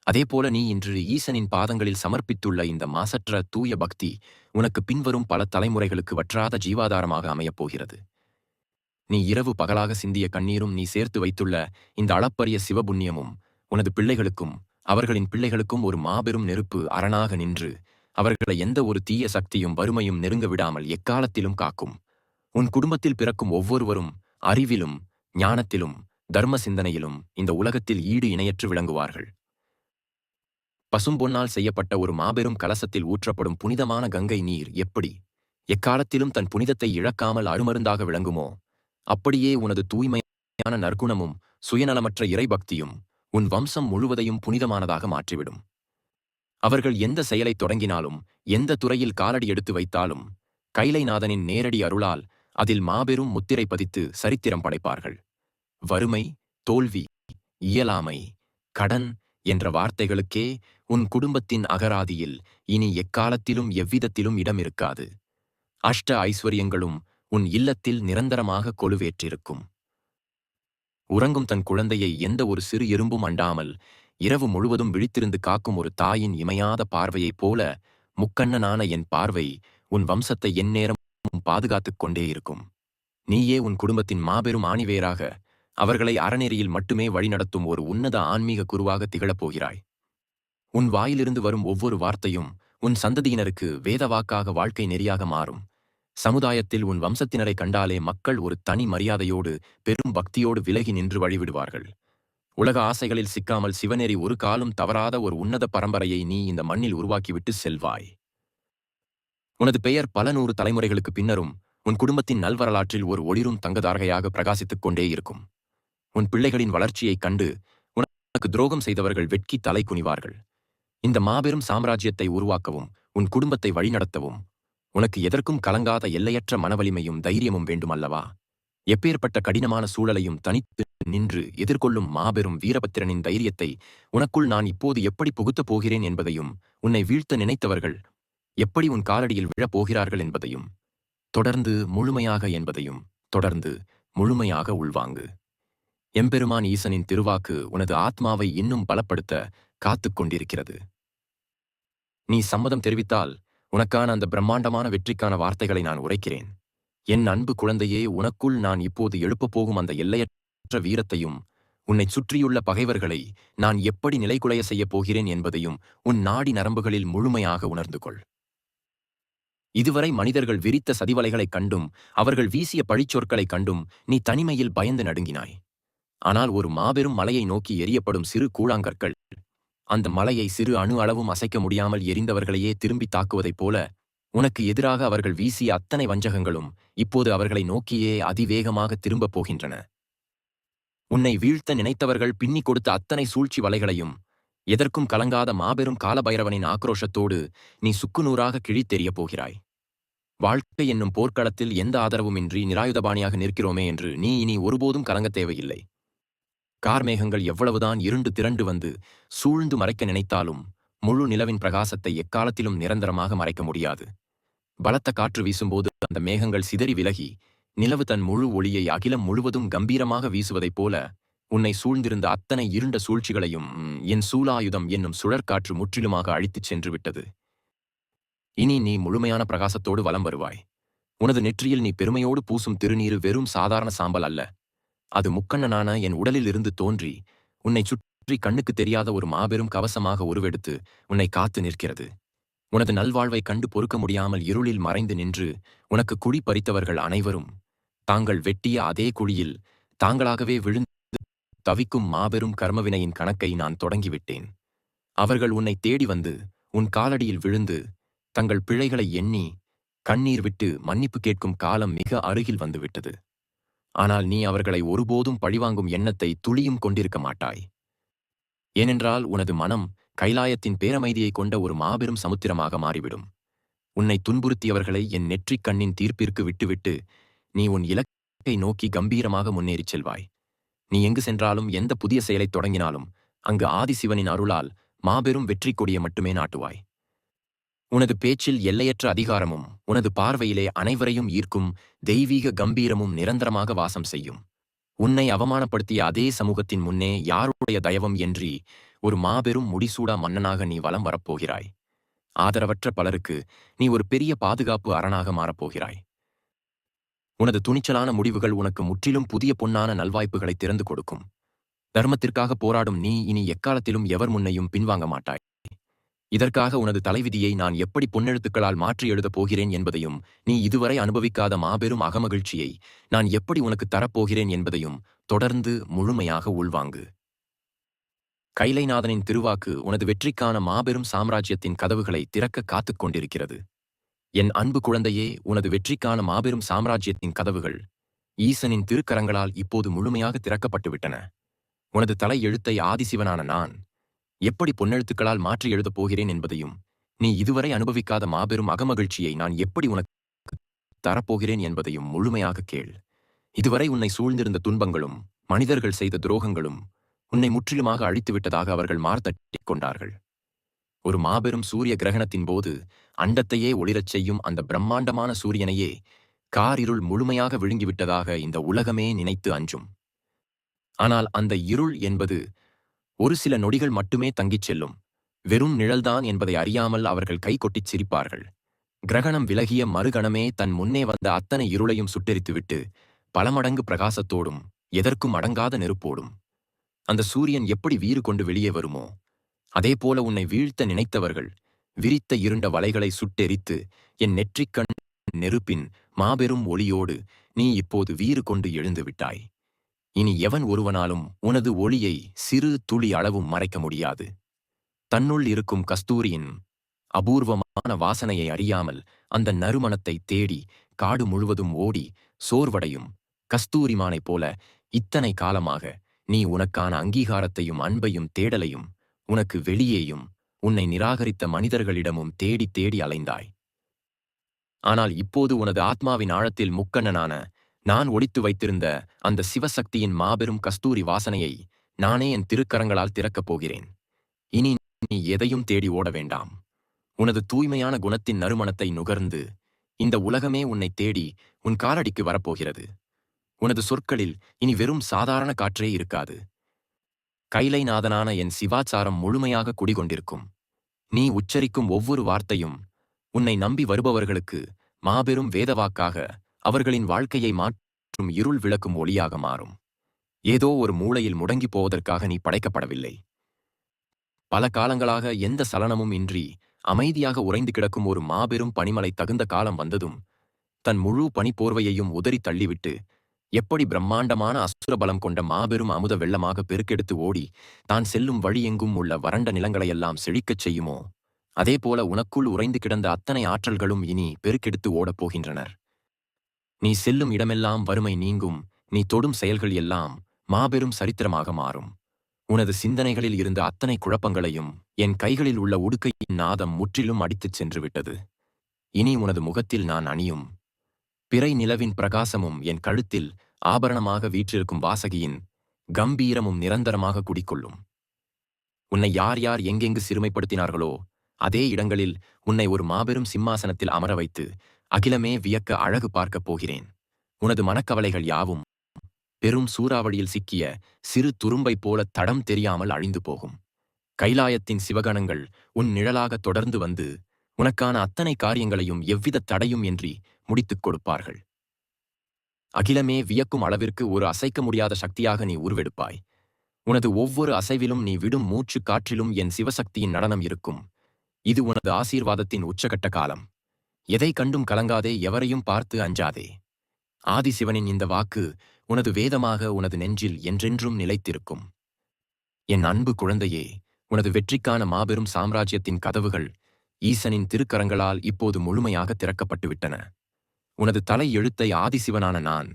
அதேபோல நீ இன்று ஈசனின் பாதங்களில் சமர்ப்பித்துள்ள இந்த மாசற்ற தூய பக்தி உனக்கு பின்வரும் பல தலைமுறைகளுக்கு வற்றாத ஜீவாதாரமாக அமையப் போகிறது. நீ இரவு பகலாக சிந்திய கண்ணீரும் நீ சேர்த்து வைத்துள்ள இந்த அளப்பரிய சிவபுண்ணியமும் உனது பிள்ளைகளுக்கும் அவர்களின் பிள்ளைகளுக்கும் ஒரு மாபெரும் நெருப்பு அரணாக நின்று அவர்களை எந்த ஒரு தீய சக்தியும் வறுமையும் நெருங்க விடாமல் எக்காலத்திலும் காக்கும். உன் குடும்பத்தில் பிறக்கும் ஒவ்வொருவரும் அறிவிலும் ஞானத்திலும் தர்ம சிந்தனையிலும் இந்த உலகத்தில் ஈடு இணையற்று விளங்குவார்கள். பசும்பொன்னால் செய்யப்பட்ட ஒரு மாபெரும் கலசத்தில் ஊற்றப்படும் புனிதமான கங்கை நீர் எப்படி எக்காலத்திலும் தன் புனிதத்தை இழக்காமல் அருமருந்தாக விளங்குமோ, அப்படியே உனது தூய்மையான நற்குணமும் சுயநலமற்ற இறைபக்தியும் உன் வம்சம் முழுவதையும் புனிதமானதாக மாற்றிவிடும். அவர்கள் எந்த செயலைத் தொடங்கினாலும், எந்த துறையில் காலடி எடுத்து வைத்தாலும், கைலைநாதனின் நேரடி அருளால் அதில் மாபெரும் முத்திரை பதித்து சரித்திரம் படைப்பார்கள். வறுமை, தோல்வி, இயலாமை, கடன் என்ற வார்த்தைகளுக்கே உன் குடும்பத்தின் அகராதியில் இனி எக்காலத்திலும் எவ்விதத்திலும் இடம் இருக்காது. அஷ்ட ஐஸ்வர்யங்களும் உன் இல்லத்தில் நிரந்தரமாக கொலுவேற்றிருக்கும். உறங்கும் தன் குழந்தையை எந்த ஒரு சிறு எறும்பும் அண்டாமல் இரவு முழுவதும் விழித்திருந்து காக்கும் ஒரு தாயின் இமையாத பார்வையைப் போல முக்கண்ணனான என் பார்வை உன் வம்சத்தை எந்நேரமும் பாதுகாத்துக் கொண்டே இருக்கும். நீயே உன் குடும்பத்தின் மாபெரும் ஆணிவேராக, அவர்களை அறநெறியில் மட்டுமே வழிநடத்தும் ஒரு உன்னத ஆன்மீக குருவாக திகழப் போகிறாய். உன் வாயிலிருந்து வரும் ஒவ்வொரு வார்த்தையும் உன் சந்ததியினருக்கு வேதவாக்காக வாழ்க்கை நெறியாக மாறும். சமுதாயத்தில் உன் வம்சத்தினரை கண்டாலே மக்கள் ஒரு தனி மரியாதையோடு பெரும் பக்தியோடு விலகி நின்று வழிவிடுவார்கள். உலக ஆசைகளில் சிக்காமல் சிவநெறி ஒரு காலம் தவறாத ஒரு உன்னத பரம்பரையை நீ இந்த மண்ணில் உருவாக்கிவிட்டு செல்வாய். உனது பெயர் பல நூறு தலைமுறைகளுக்கு பின்னரும் உன் குடும்பத்தின் நல்வரலாற்றில் ஒரு ஒளிரும் தங்கதாரகையாக பிரகாசித்துக் கொண்டே இருக்கும். உன் பிள்ளைகளின் வளர்ச்சியைக் கண்டு உனக்கு துரோகம் செய்தவர்கள் வெட்கி தலை குனிவார்கள். இந்த மாபெரும் சாம்ராஜ்யத்தை உருவாக்கவும் உன் குடும்பத்தை வழிநடத்தவும் உனக்கு எதற்கும் கலங்காத எல்லையற்ற மனவலிமையும் தைரியமும் வேண்டுமல்லவா? எப்பேற்பட்ட கடினமான சூழலையும் தனித்து நின்று எதிர்கொள்ளும் மாபெரும் வீரபத்திரனின் தைரியத்தை உனக்குள் நான் இப்போது எப்படி புகுத்தப் போகிறேன் என்பதையும், உன்னை வீழ்த்த நினைத்தவர்கள் எப்படி உன் காலடியில் விழப் போகிறார்கள் என்பதையும், தொடர்ந்து முழுமையாக உள்வாங்கு. எம்பெருமான் ஈசனின் திருவாக்கு உனது ஆத்மாவை இன்னும் பலப்படுத்த காத்துக் கொண்டிருக்கிறது. நீ சம்மதம் தெரிவித்தால் உனக்கான அந்த பிரம்மாண்டமான வெற்றிக்கான வார்த்தைகளை நான் உரைக்கிறேன். என் அன்பு குழந்தையே, உனக்குள் நான் இப்போது எழுப்பப் போகும் அந்த எல்லையற்ற வீரத்தையும், உன்னைச் சுற்றியுள்ள பகைவர்களை நான் எப்படி நிலைகுலைய செய்யப் போகிறேன் என்பதையும் உன் நாடி நரம்புகளில் முழுமையாக உணர்ந்து கொள். இதுவரை மனிதர்கள் விரித்த சதிவலைகளைக் கண்டும் அவர்கள் வீசிய பழிச்சொற்களைக் கண்டும் நீ தனிமையில் பயந்து நடுங்கினாய். ஆனால் ஒரு மாபெரும் மலையை நோக்கி எரியப்படும் சிறு கூழாங்கற்கள் அந்த மலையை சிறு அணு அளவும் அசைக்க முடியாமல் எரிந்தவர்களையே திரும்பி தாக்குவதைப் போல உனக்கு எதிராக அவர்கள் வீசிய அத்தனை வஞ்சகங்களும் இப்போது அவர்களை நோக்கியே அதிவேகமாக திரும்பப் போகின்றன. உன்னை வீழ்த்த நினைத்தவர்கள் பின்னி கொடுத்த அத்தனை சூழ்ச்சி வலைகளையும் எதற்கும் கலங்காத மாபெரும் காலபைரவனின் ஆக்ரோஷத்தோடு நீ சுக்குநூறாக கிழித்தெறியப் போகிறாய். வாழ்க்கை என்னும் போர்க்களத்தில் எந்த ஆதரவுமின்றி நிராயுதபாணியாக நிற்கிறோமே என்று நீ இனி ஒருபோதும் கலங்கத் தேவையில்லை. கார்மேகங்கள் எவ்வளவுதான் இருண்டு திரண்டு வந்து சூழ்ந்து மறைக்க நினைத்தாலும் முழு நிலவின் பிரகாசத்தை எக்காலத்திலும் நிரந்தரமாக மறைக்க முடியாது. பலத்த காற்று வீசும்போது அந்த மேகங்கள் சிதறி விலகி நிலவு தன் முழு ஒளியை அகிலம் முழுவதும் கம்பீரமாக வீசுவதைப் போல உன்னை சூழ்ந்திருந்த அத்தனை இருண்ட சூழ்ச்சிகளையும் என் சூலாயுதம் என்னும் சுழற்காற்று முற்றிலுமாக அழித்துச் சென்று விட்டது. இனி நீ முழுமையான பிரகாசத்தோடு வலம் வருவாய். உனது நெற்றியில் நீ பெருமையோடு பூசும் திருநீரு வெறும் சாதாரண சாம்பல் அல்ல. அது முக்கண்ணனான என் உடலில் இருந்து தோன்றி உன்னை சுற்றி கண்ணுக்கு தெரியாத ஒரு மாபெரும் கவசமாக உருவெடுத்து உன்னை காத்து நிற்கிறது. உனது நல்வாழ்வைக் கண்டு பொறுக்க முடியாமல் இருளில் மறைந்து நின்று உனக்கு குழி பறித்தவர்கள் அனைவரும் தாங்கள் வெட்டிய அதே குழியில் தாங்களாகவே விழுந்து தவிக்கும் மாபெரும் கர்மவினையின் கணக்கை நான் தொடங்கிவிட்டேன். அவர்கள் உன்னை தேடி வந்து உன் காலடியில் விழுந்து தங்கள் பிழைகளை எண்ணி கண்ணீர் விட்டு மன்னிப்பு கேட்கும் காலம் மிக அருகில் வந்துவிட்டது. ஆனால் நீ அவர்களை ஒருபோதும் பழிவாங்கும் எண்ணத்தை துளியும் கொண்டிருக்க மாட்டாய். ஏனென்றால் உனது மனம் கைலாயத்தின் பேரமைதியைக் கொண்ட ஒரு மாபெரும் சமுத்திரமாக மாறிவிடும். உன்னை துன்புறுத்தியவர்களை என் நெற்றிக் கண்ணின் தீர்ப்பிற்கு விட்டுவிட்டு நீ உன் இலக்கை நோக்கி கம்பீரமாக முன்னேறிச் செல்வாய். நீ எங்கு சென்றாலும் எந்த புதிய செயலைத் தொடங்கினாலும் அங்கு ஆதிசிவனின் அருளால் மாபெரும் வெற்றி கொடியை மட்டுமே நாட்டுவாய். உனது பேச்சில் எல்லையற்ற அதிகாரமும் உனது பார்வையிலே அனைவரையும் ஈர்க்கும் தெய்வீக கம்பீரமும் நிரந்தரமாக வாசம் செய்யும். உன்னை அவமானப்படுத்திய அதே சமூகத்தின் முன்னே யாருடைய தயவம் என்றி ஒரு மாபெரும் முடிசூடா மன்னனாக நீ வலம் வரப்போகிறாய். ஆதரவற்ற பலருக்கு நீ ஒரு பெரிய பாதுகாப்பு அரணாக மாறப்போகிறாய். உனது துணிச்சலான முடிவுகள் உனக்கு முற்றிலும் புதிய பொன்னான நல்வாய்ப்புகளை திறந்து கொடுக்கும். தர்மத்திற்காக போராடும் நீ இனி எக்காலத்திலும் எவர் முன்னையும் பின்வாங்க மாட்டாய். இதற்காக உனது தலைவிதியை நான் எப்படி பொன்னெழுத்துக்களால் மாற்றி எழுதப் போகிறேன் என்பதையும், நீ இதுவரை அனுபவிக்காத மாபெரும் அகமகிழ்ச்சியை நான் எப்படி உனக்கு தரப்போகிறேன் என்பதையும் தொடர்ந்து முழுமையாக உள்வாங்கு. கைலைநாதனின் திருவாக்கு உனது வெற்றிக்கான மாபெரும் சாம்ராஜ்யத்தின் கதவுகளை திறக்க காத்துக் கொண்டிருக்கிறது. என் அன்பு குழந்தையே, உனது வெற்றிக்கான மாபெரும் சாம்ராஜ்யத்தின் கதவுகள் ஈசனின் திருக்கரங்களால் இப்போது முழுமையாக திறக்கப்பட்டு விட்டன. உனது தலை எழுத்தை ஆதிசிவனான நான் எப்படி பொன்னெழுத்துக்களால் மாற்றி எழுதப் போகிறேன் என்பதையும், நீ இதுவரை அனுபவிக்காத மாபெரும் அகமகிழ்ச்சியை நான் எப்படி உனக்கு தரப்போகிறேன் என்பதையும் முழுமையாக கேள். இதுவரை உன்னை சூழ்ந்திருந்த துன்பங்களும் மனிதர்கள் செய்த துரோகங்களும் உன்னை முற்றிலுமாக அழித்துவிட்டதாக அவர்கள் மார்த்தட்டிக் கொண்டார்கள். ஒரு மாபெரும் சூரிய கிரகணத்தின் போது அண்டத்தையே ஒளிரச் செய்யும் அந்த பிரம்மாண்டமான சூரியனையே காரிருள் முழுமையாக விழுங்கிவிட்டதாக இந்த உலகமே நினைத்து அஞ்சும். ஆனால் அந்த இருள் என்பது ஒரு சில நொடிகள் மட்டுமே தங்கிச் செல்லும். வெறும் நிழல்தான் என்பதை அறியாமல் அவர்கள் கைகொட்டிச் சிரிப்பார்கள். கிரகணம் விலகிய மறுகணமே தன் முன்னே வந்த அத்தனை இருளையும் சுட்டெரித்துவிட்டு பல மடங்கு பிரகாசத்தோடும் எதற்கும் அடங்காத நெருப்போடும் அந்த சூரியன் எப்படி வீறு கொண்டு வெளியே வருமோ, அதேபோல உன்னை வீழ்த்த நினைத்தவர்கள் விரித்த இருண்ட வலைகளை சுட்டெரித்து என் நெற்றிக்கண் நெருப்பின் மாபெரும் ஒளியோடு நீ இப்போது வீறு கொண்டு எழுந்து விட்டாய். இனி எவன் ஒருவனாலும் உனது ஒளியை சிறு துளி அளவும் மறைக்க முடியாது. தன்னுள் இருக்கும் கஸ்தூரியின் அபூர்வமான வாசனையை அறியாமல் அந்த நறுமணத்தை தேடி காடு முழுவதும் ஓடி சோர்வடையும் கஸ்தூரிமானைப் போல இத்தனை காலமாக நீ உனக்கான அங்கீகாரத்தையும் அன்பையும் தேடலையும் உனக்கு வெளியேயும் உன்னை நிராகரித்த மனிதர்களிடமும் தேடி தேடி அலைந்தாய். ஆனால் இப்போது உனது ஆத்மாவின் ஆழத்தில் முக்கண்ணனான நான் ஒளித்து வைத்திருந்த அந்த சிவசக்தியின் மாபெரும் கஸ்தூரி வாசனையை நானே என் திருக்கரங்களால் திறக்கப் போகிறேன். இனி நீ எதையும் தேடி ஓட வேண்டாம். உனது தூய்மையான குணத்தின் நறுமணத்தை நுகர்ந்து இந்த உலகமே உன்னை தேடி உன் காலடிக்கு வரப்போகிறது. உனது சொற்களில் இனி வெறும் சாதாரண காற்றே இருக்காது. கைலைநாதனான என் சிவாச்சாரம் முழுமையாக குடிகொண்டிருக்கும். நீ உச்சரிக்கும் ஒவ்வொரு வார்த்தையும் உன்னை நம்பி வருபவர்களுக்கு மாபெரும் வேதவாக்காக அவர்களின் வாழ்க்கையை மாற்றும் இருள் விளக்கும் ஒளியாக மாறும். ஏதோ ஒரு மூலையில் முடங்கி போவதற்காக நீ படைக்கப்படவில்லை. பல காலங்களாக எந்த சலனமும் இன்றி அமைதியாக உறைந்து கிடக்கும் ஒரு மாபெரும் பனிமலை தகுந்த காலம் வந்ததும் தன் முழு பனிப்போர்வையையும் உதறி தள்ளிவிட்டு எப்படி பிரம்மாண்டமான அசுரபலம் கொண்ட மாபெரும் அமுத வெள்ளமாக பெருக்கெடுத்து ஓடி தான் செல்லும் வழியெங்கும் உள்ள வறண்ட நிலங்களையெல்லாம் செழிக்கச் செய்யுமோ, அதேபோல உனக்குள் உறைந்து கிடந்த அத்தனை ஆற்றல்களும் இனி பெருக்கெடுத்து ஓடப் போகின்றனர். நீ செல்லும் இடமெல்லாம் வறுமை நீங்கும். நீ தொடும் செயல்கள் எல்லாம் மாபெரும் சரித்திரமாக மாறும். உனது சிந்தனைகளில் இருந்த அத்தனை குழப்பங்களையும் என் கைகளில் உள்ள உடுக்கையின் நாதம் முற்றிலும் அடித்துச் சென்று விட்டது. இனி உனது முகத்தில் நான் அணியும் பிறை நிலவின் பிரகாசமும் என் கழுத்தில் ஆபரணமாக வீற்றிருக்கும் வாசகியின் கம்பீரமும் நிரந்தரமாக குடிக்கொள்ளும். உன்னை யார் யார் எங்கெங்கு சிறுமைப்படுத்தினார்களோ அதே இடங்களில் உன்னை ஒரு மாபெரும் சிம்மாசனத்தில் அமர வைத்து அகிலமே வியக்க அழகு பார்க்கப் போகிறேன். உனது மனக்கவலைகள் யாவும் பெரும் சூறாவளியில் சிக்கிய சிறு துரும்பைப் போல தடம் தெரியாமல் அழிந்து போகும். கைலாயத்தின் சிவகணங்கள் உன் நிழலாக தொடர்ந்து வந்து உனக்கான அத்தனை காரியங்களையும் எவ்வித தடையும் இன்றி முடித்துக் கொடுப்பார்கள். அகிலமே வியக்கும் அளவிற்கு ஒரு அசைக்க முடியாத சக்தியாக நீ உருவெடுப்பாய். உனது ஒவ்வொரு அசைவிலும் நீ விடும் மூச்சு காற்றிலும் என் சிவசக்தியின் நடனம் இருக்கும். இது உனது ஆசீர்வாதத்தின் உச்சகட்ட காலம். எதை கண்டும் கலங்காதே, எவரையும் பார்த்து அஞ்சாதே. ஆதிசிவனின் இந்த வாக்கு உனது வேதமாக உனது நெஞ்சில் என்றென்றும் நிலைத்திருக்கும். என் அன்பு குழந்தையே, உனது வெற்றிக்கான மாபெரும் சாம்ராஜ்யத்தின் கதவுகள் ஈசனின் திருக்கரங்களால் இப்போது முழுமையாக திறக்கப்பட்டுவிட்டன. உனது தலை எழுத்தை ஆதிசிவனான நான்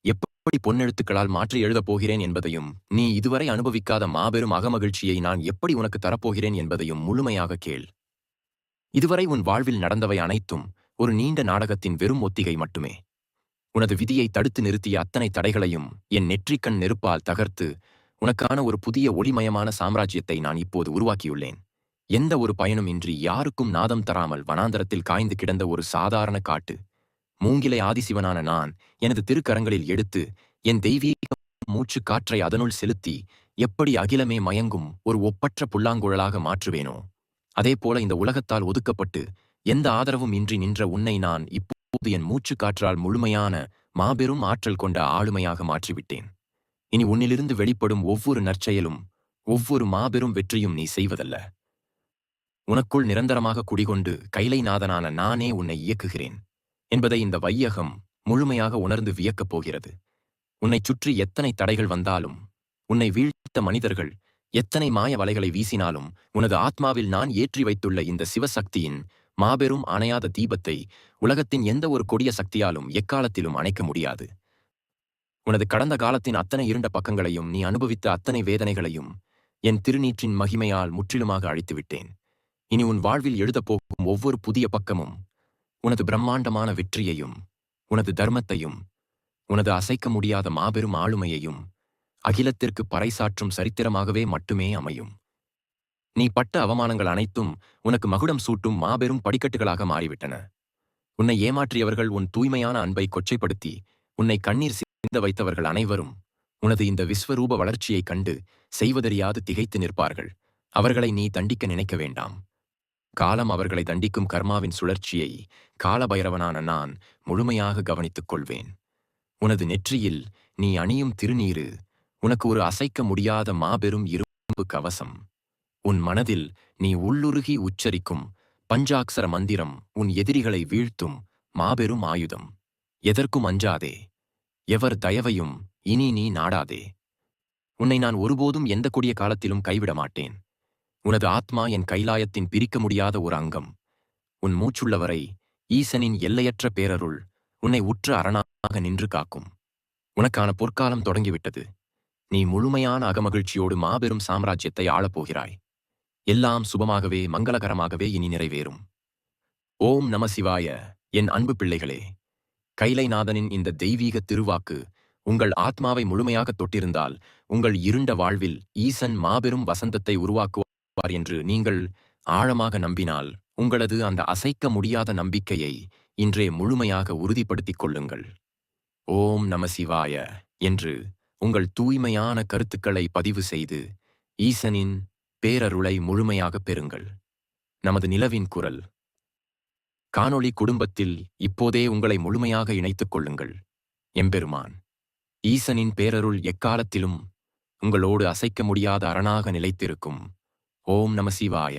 எப்படி பொன்னெழுத்துக்களால் மாற்றி எழுதப் போகிறேன் என்பதையும், நீ இதுவரை அனுபவிக்காத மாபெரும் அகமகிழ்ச்சியை நான் எப்படி உனக்கு தரப்போகிறேன் என்பதையும் முழுமையாக கேள். இதுவரை உன் வாழ்வில் நடந்தவை அனைத்தும் ஒரு நீண்ட நாடகத்தின் வெறும் ஒத்திகை மட்டுமே. உனது விதியை தடுத்து நிறுத்திய அத்தனை தடைகளையும் என் நெற்றிக்கண் நெருப்பால் தகர்த்து உனக்கான ஒரு புதிய ஒளிமயமான சாம்ராஜ்யத்தை நான் இப்போது உருவாக்கியுள்ளேன். எந்த ஒரு பயனும் இன்றி யாருக்கும் நாதம் தராமல் வனாந்தரத்தில் காய்ந்து கிடந்த ஒரு சாதாரண காட்டு மூங்கிலை ஆதிசிவனான நான் எனது திருக்கரங்களில் எடுத்து என் தெய்வீக மூச்சு காற்றை அதனுள் செலுத்தி எப்படி அகிலமே மயங்கும் ஒரு ஒப்பற்ற புல்லாங்குழலாக மாற்றுவேனோ, அதேபோல இந்த உலகத்தால் ஒதுக்கப்பட்டு எந்த ஆதரவும் இன்றி நின்ற உன்னை நான் இப்போது என் மூச்சு காற்றால் முழுமையான மாபெரும் ஆற்றல் கொண்ட ஆளுமையாக மாற்றிவிட்டேன். இனி உன்னிலிருந்து வெளிப்படும் ஒவ்வொரு நற்செயலும் ஒவ்வொரு மாபெரும் வெற்றியும் நீ செய்வதல்ல. உனக்குள் நிரந்தரமாக குடிகொண்டு கைலைநாதனான நானே உன்னை இயக்குகிறேன் என்பதை இந்த வையகம் முழுமையாக உணர்ந்து வியக்கப் போகிறது. உன்னைச் சுற்றி எத்தனை தடைகள் வந்தாலும், உன்னை வீழ்த்த மனிதர்கள் எத்தனை மாய வலைகளை வீசினாலும் உனது ஆத்மாவில் நான் ஏற்றி வைத்துள்ள இந்த சிவசக்தியின் மாபெரும் அணையாத தீபத்தை உலகத்தின் எந்த ஒரு கொடிய சக்தியாலும் எக்காலத்திலும் அணைக்க முடியாது. உனது கடந்த காலத்தின் அத்தனை இருண்ட பக்கங்களையும் நீ அனுபவித்த அத்தனை வேதனைகளையும் என் திருநீற்றின் மகிமையால் முற்றிலுமாக அழித்துவிட்டேன். இனி உன் வாழ்வில் எழுதப்போகும் ஒவ்வொரு புதிய பக்கமும் உனது பிரம்மாண்டமான வெற்றியையும் உனது தர்மத்தையும் உனது அசைக்க முடியாத மாபெரும் ஆளுமையையும் அகிலத்திற்கு பறைசாற்றும் சரித்திரமாகவே மட்டுமே அமையும். நீ பட்ட அவமானங்கள் அனைத்தும் உனக்கு மகுடம் சூட்டும் மாபெரும் படிக்கட்டுகளாக மாறிவிட்டன. உன்னை ஏமாற்றியவர்கள் உன் தூய்மையான அன்பை கொச்சைப்படுத்தி உன்னை கண்ணீர் சிந்த வைத்தவர்கள் அனைவரும் உனது இந்த விஸ்வரூப வளர்ச்சியைக் கண்டு செய்வதறியாது திகைத்து நிற்பார்கள். அவர்களை நீ தண்டிக்க நினைக்க வேண்டாம். காலம் அவர்களை தண்டிக்கும் கர்மாவின் சுழற்சியை காலபைரவனான நான் முழுமையாக கவனித்துக் கொள்வேன். உனது நெற்றியில் நீ அணியும் திருநீறு உனக்கு ஒரு அசைக்க முடியாத மாபெரும் இரும்பு கவசம். உன் மனதில் நீ உள்ளுருகி உச்சரிக்கும் பஞ்சாக்சர மந்திரம் உன் எதிரிகளை வீழ்த்தும் மாபெரும் ஆயுதம். எதற்கும் அஞ்சாதே. எவர் தயவையும் இனி நீ நாடாதே. உன்னை நான் ஒருபோதும் எந்த கொடிய காலத்திலும் கைவிட மாட்டேன். உனது ஆத்மா என் கைலாயத்தின் பிரிக்க முடியாத ஒரு அங்கம். உன் மூச்சுள்ளவரை ஈசனின் எல்லையற்ற பேரருள் உன்னை உற்ற அரணாக நின்று காக்கும். உனக்கான பொற்காலம் தொடங்கிவிட்டது. நீ முழுமையான அகமகிழ்ச்சியோடு மாபெரும் சாம்ராஜ்யத்தை ஆளப்போகிறாய். எல்லாம் சுபமாகவே மங்களகரமாகவே இனி நிறைவேறும். ஓம் நம சிவாய. என் அன்பு பிள்ளைகளே, கைலைநாதனின் இந்த தெய்வீக திருவாக்கு உங்கள் ஆத்மாவை முழுமையாக தொட்டிருந்தால் உங்கள் இருண்ட வாழ்வில் ஈசன் மாபெரும் வசந்தத்தை உருவாக்குவார் என்று நீங்கள் ஆழமாக நம்பினால் உங்களது அந்த அசைக்க முடியாத நம்பிக்கையை இன்றே முழுமையாக உறுதிப்படுத்திக் கொள்ளுங்கள். ஓம் நம சிவாய என்று உங்கள் தூய்மையான கருத்துக்களை பதிவு செய்து ஈசனின் பேரருளை முழுமையாக பெறுங்கள். நமது நிலவின் குரல் காணொளி குடும்பத்தில் இப்போதே உங்களை முழுமையாக இணைத்துக் கொள்ளுங்கள். எம்பெருமான் ஈசனின் பேரருள் எக்காலத்திலும் உங்களோடு அசைக்க முடியாத அரணாக நிலைத்திருக்கும். ஓம் நம சிவாய.